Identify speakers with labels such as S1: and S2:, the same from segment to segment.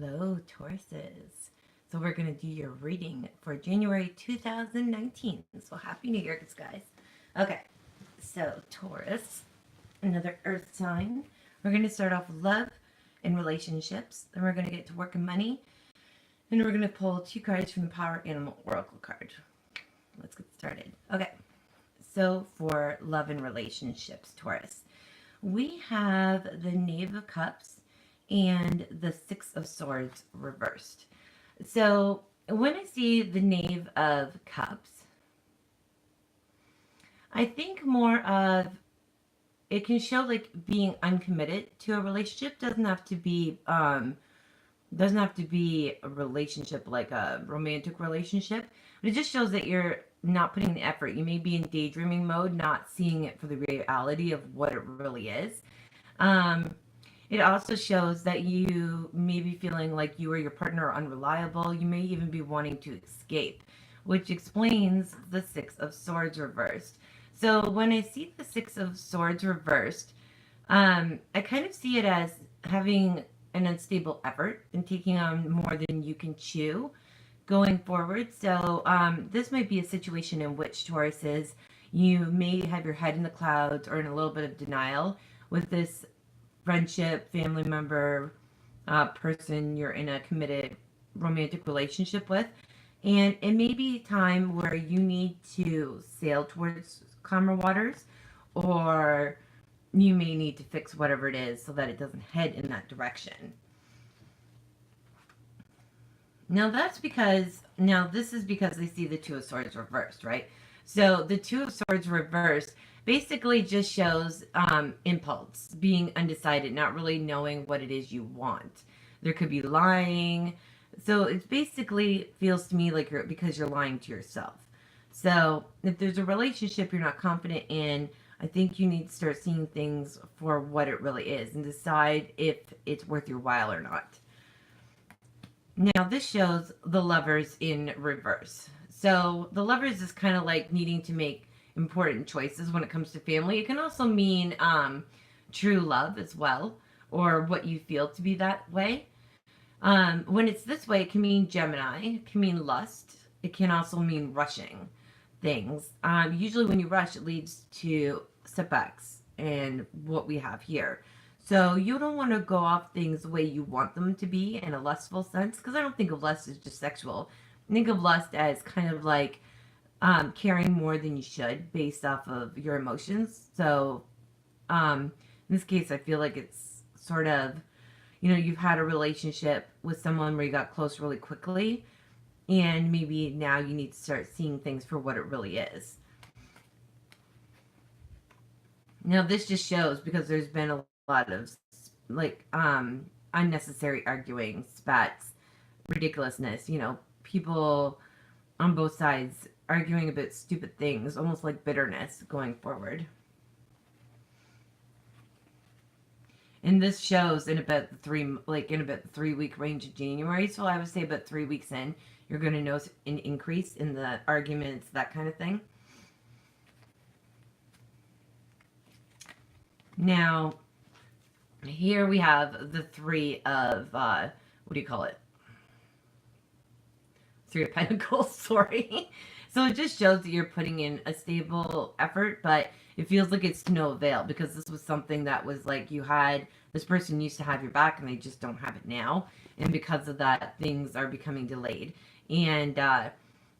S1: Hello, Tauruses. So we're going to do your reading for January 2019. So happy New Year, guys. Okay, so Taurus, another earth sign. We're going to start off with love and relationships. Then we're going to get to work and money. And we're going to pull two cards from the Power Animal Oracle card. Let's get started. Okay, so for love and relationships, Taurus, we have the Knave of Cups and the Six of Swords reversed. So when I see the Knave of Cups, I think more of it can show like being uncommitted to a relationship. Doesn't have to be a relationship like a romantic relationship, but it just shows that you're not putting the effort. You may be in daydreaming mode, not seeing it for the reality of what it really is. Um, it also shows that you may be feeling like you or your partner are unreliable. You may even be wanting to escape, which explains the Six of Swords reversed. So when I see the Six of Swords reversed, I kind of see it as having an unstable effort and taking on more than you can chew going forward. So this might be a situation in which Taurus is you may have your head in the clouds or in a little bit of denial with this friendship, family member, person you're in a committed romantic relationship with. And it may be a time where you need to sail towards calmer waters, or you may need to fix whatever it is so that it doesn't head in that direction. Now this is because they see the Two of Swords reversed, right? So the Two of Swords reversed basically just shows impulse, being undecided, not really knowing what it is you want. There could be lying. So it basically feels to me like because you're lying to yourself. So if there's a relationship you're not confident in, I think you need to start seeing things for what it really is and decide if it's worth your while or not. Now this shows the Lovers in reverse. So the Lovers is kind of like needing to make important choices when it comes to family. It can also mean true love as well, or what you feel to be that way. When it's this way, it can mean Gemini, it can mean lust, it can also mean rushing things. Usually when you rush, it leads to setbacks and what we have here. So you don't want to go off things the way you want them to be in a lustful sense, because I don't think of lust as just sexual. I think of lust as kind of like caring more than you should based off of your emotions. So in this case, I feel like it's sort of, you've had a relationship with someone where you got close really quickly, and maybe now you need to start seeing things for what it really is. Now this just shows because there's been a lot of like unnecessary arguing, spats, ridiculousness, people on both sides arguing about stupid things, almost like bitterness going forward. And this shows in about the 3-week range of January. So I would say about 3 weeks in, you're going to notice an increase in the arguments, that kind of thing. Now, here we have the Three of, what do you call it? Three of Pentacles, sorry. So it just shows that you're putting in a stable effort, but it feels like it's to no avail because this was something that was like this person used to have your back and they just don't have it now. And because of that, things are becoming delayed. And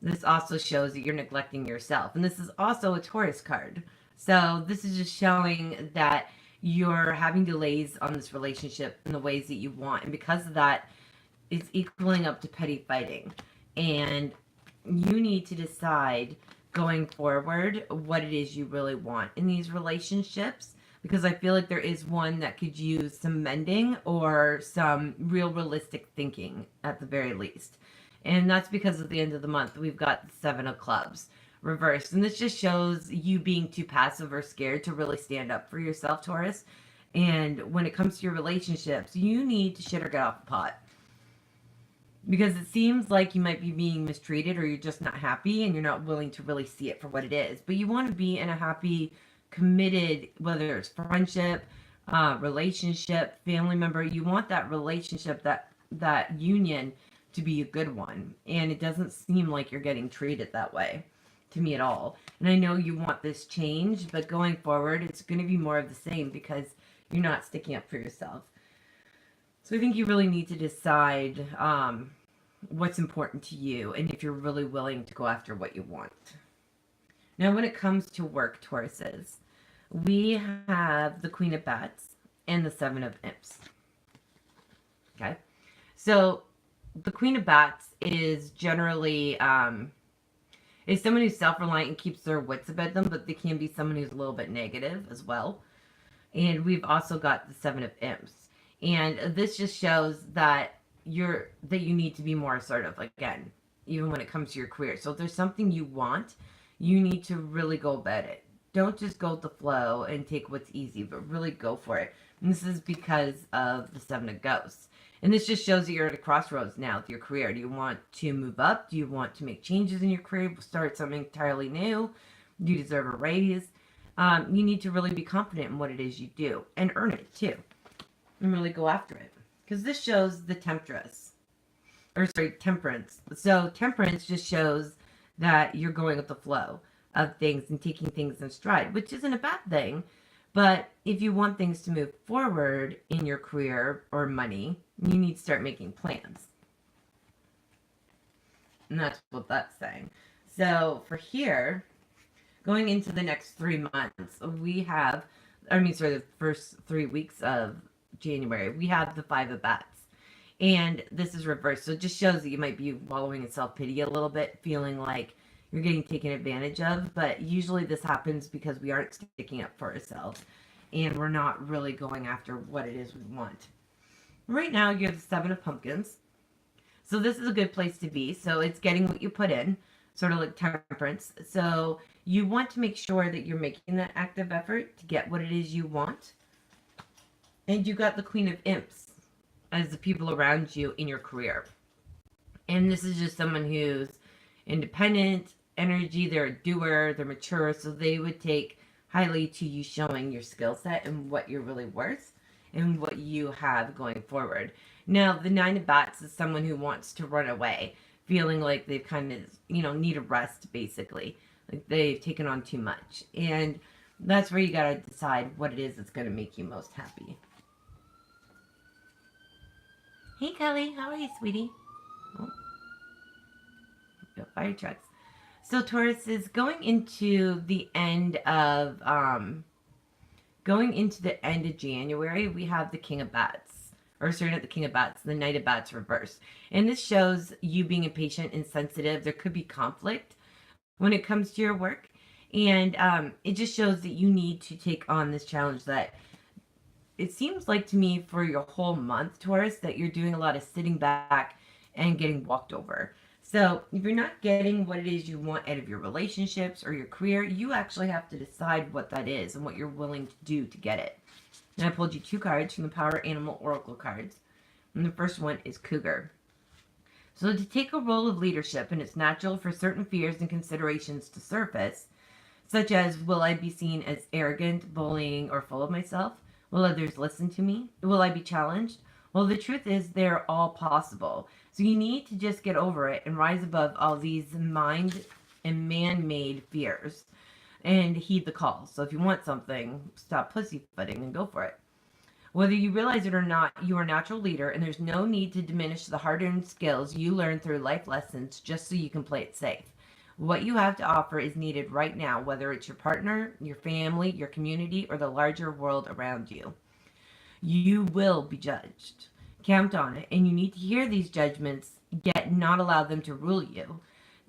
S1: this also shows that you're neglecting yourself. And this is also a Taurus card. So this is just showing that you're having delays on this relationship in the ways that you want. And because of that, it's equaling up to petty fighting. And you need to decide going forward what it is you really want in these relationships, because I feel like there is one that could use some mending or some real realistic thinking at the very least. And that's because at the end of the month, we've got the Seven of Clubs reversed. And this just shows you being too passive or scared to really stand up for yourself, Taurus. And when it comes to your relationships, you need to shit or get off the pot. Because it seems like you might be being mistreated or you're just not happy and you're not willing to really see it for what it is. But you want to be in a happy, committed, whether it's friendship, relationship, family member. You want that relationship that that union to be a good one. And it doesn't seem like you're getting treated that way to me at all. And I know you want this changed, but going forward, it's going to be more of the same because you're not sticking up for yourself. So I think you really need to decide what's important to you and if you're really willing to go after what you want. Now, when it comes to work, Tauruses, we have the Queen of Bats and the Seven of Imps. Okay? So the Queen of Bats is generally is someone who's self-reliant and keeps their wits about them, but they can be someone who's a little bit negative as well. And we've also got the Seven of Imps. And this just shows that you need to be more assertive, again, even when it comes to your career. So if there's something you want, you need to really go about it. Don't just go with the flow and take what's easy, but really go for it. And this is because of the Seven of Ghosts. And this just shows that you're at a crossroads now with your career. Do you want to move up? Do you want to make changes in your career? Start something entirely new? Do you deserve a raise? You need to really be confident in what it is you do and earn it too. And really go after it. Because this shows the temperance. So temperance just shows that you're going with the flow of things and taking things in stride, which isn't a bad thing. But if you want things to move forward in your career or money, you need to start making plans. And that's what that's saying. So for here, going into the next 3 months, the first 3 weeks of January, we have the Five of Bats. And this is reversed. So it just shows that you might be wallowing in self-pity a little bit, feeling like you're getting taken advantage of. But usually this happens because we aren't sticking up for ourselves. And we're not really going after what it is we want. Right now, you have the Seven of Pumpkins. So this is a good place to be. So it's getting what you put in, sort of like temperance. So you want to make sure that you're making that active effort to get what it is you want. And you got the Queen of Imps as the people around you in your career. And this is just someone who's independent, energy, they're a doer, they're mature, so they would take highly to you showing your skill set and what you're really worth and what you have going forward. Now, the Nine of Bats is someone who wants to run away, feeling like they've kind of, need a rest, basically. Like they've taken on too much. And that's where you got to decide what it is that's going to make you most happy. Hey, Kelly. How are you, sweetie? Oh. Got fire trucks. So Taurus is going into the end of January. We have the King of Bats, or sorry, not the King of Bats, the Knight of Bats reversed, and this shows you being impatient and sensitive. There could be conflict when it comes to your work, and it just shows that you need to take on this challenge that. It seems like to me for your whole month, Taurus, that you're doing a lot of sitting back and getting walked over. So if you're not getting what it is you want out of your relationships or your career, you actually have to decide what that is and what you're willing to do to get it. And I pulled you 2 cards from the Power Animal Oracle cards. And the first one is Cougar. So to take a role of leadership, and it's natural for certain fears and considerations to surface, such as, will I be seen as arrogant, bullying, or full of myself? Will others listen to me? Will I be challenged? Well, the truth is they're all possible. So you need to just get over it and rise above all these mind and man-made fears and heed the call. So if you want something, stop pussyfooting and go for it. Whether you realize it or not, you are a natural leader, and there's no need to diminish the hard-earned skills you learn through life lessons just so you can play it safe. What you have to offer is needed right now, whether it's your partner, your family, your community, or the larger world around you. You will be judged. Count on it, and you need to hear these judgments, yet not allow them to rule you.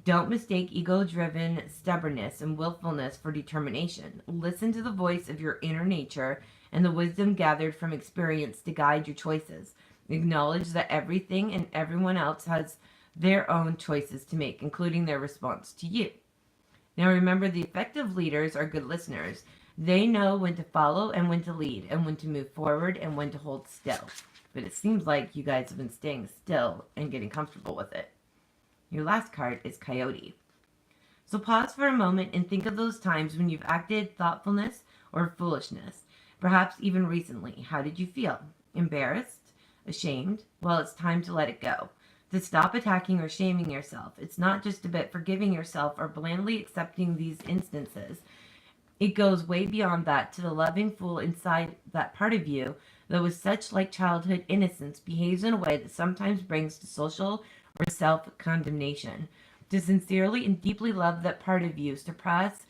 S1: Don't mistake ego-driven stubbornness and willfulness for determination. Listen to the voice of your inner nature and the wisdom gathered from experience to guide your choices. Acknowledge that everything and everyone else has their own choices to make, including their response to you. Now remember, the effective leaders are good listeners. They know when to follow and when to lead, and when to move forward and when to hold still. But it seems like you guys have been staying still and getting comfortable with it. Your last card is Coyote. So pause for a moment and think of those times when you've acted thoughtfulness or foolishness, perhaps even recently. How did you feel? Embarrassed? ashamed, well, it's time to let it go. To stop attacking or shaming yourself. It's not just about forgiving yourself or blandly accepting these instances. It goes way beyond that to the loving fool inside that part of you that was such like childhood innocence behaves in a way that sometimes brings to social or self-condemnation. To sincerely and deeply love that part of you, suppress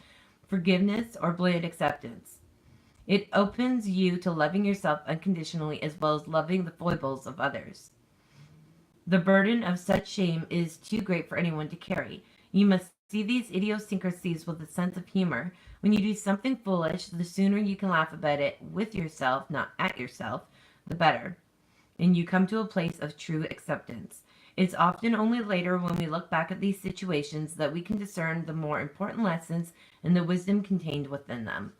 S1: forgiveness or bland acceptance. It opens you to loving yourself unconditionally as well as loving the foibles of others. The burden of such shame is too great for anyone to carry. You must see these idiosyncrasies with a sense of humor. When you do something foolish, the sooner you can laugh about it with yourself, not at yourself, the better. And you come to a place of true acceptance. It's often only later when we look back at these situations that we can discern the more important lessons and the wisdom contained within them.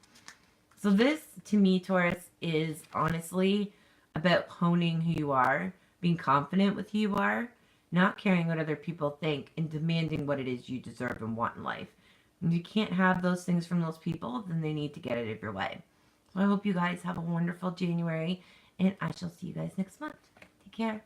S1: So this, to me, Taurus, is honestly about honing who you are, being confident with who you are, not caring what other people think, and demanding what it is you deserve and want in life. If you can't have those things from those people, then they need to get it of your way. So I hope you guys have a wonderful January, and I shall see you guys next month. Take care.